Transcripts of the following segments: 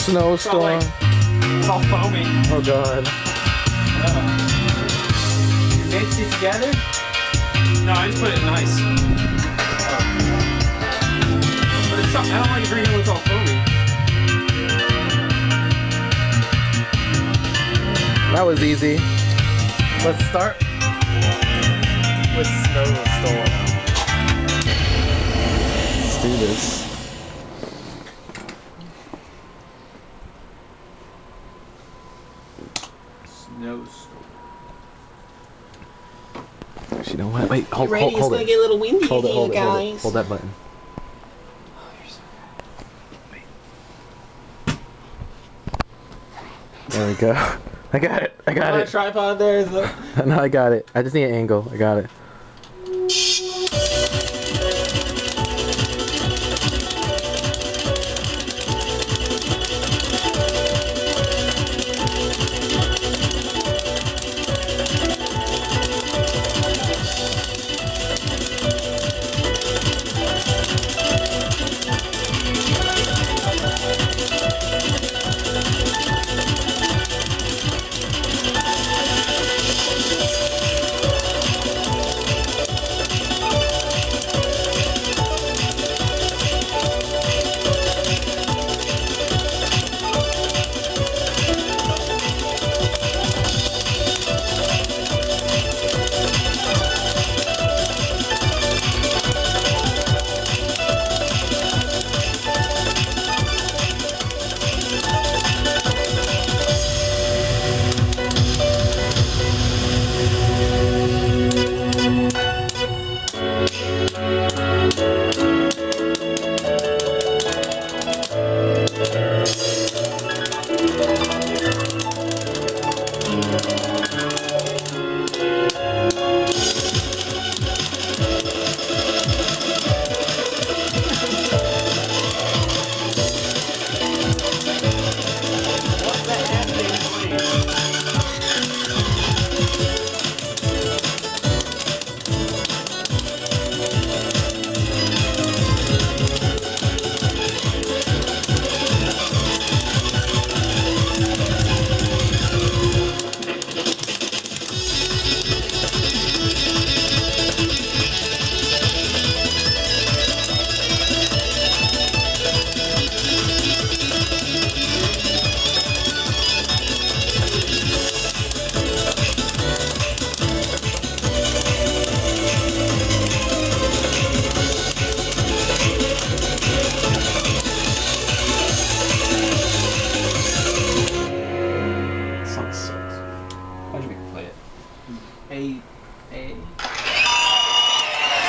Snowstorm. It's all foamy. Oh god. You mixed it together? No, I just put it in ice. But it's I don't like drinking when it's all foamy. That was easy. Let's start with Snowstorm. Let's do this. Snowstorm. Actually, you know what? Wait, hold Ready? It's it. gonna get a little windy Hold it, in hold here, it, hold guys. it. Hold that button. There we go. I got it. I got it. Tripod there is a... No, I got it. I just need an angle. I got it.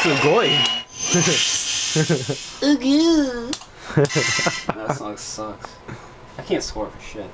Sugoi. Ooh, That song sucks. I can't score for shit.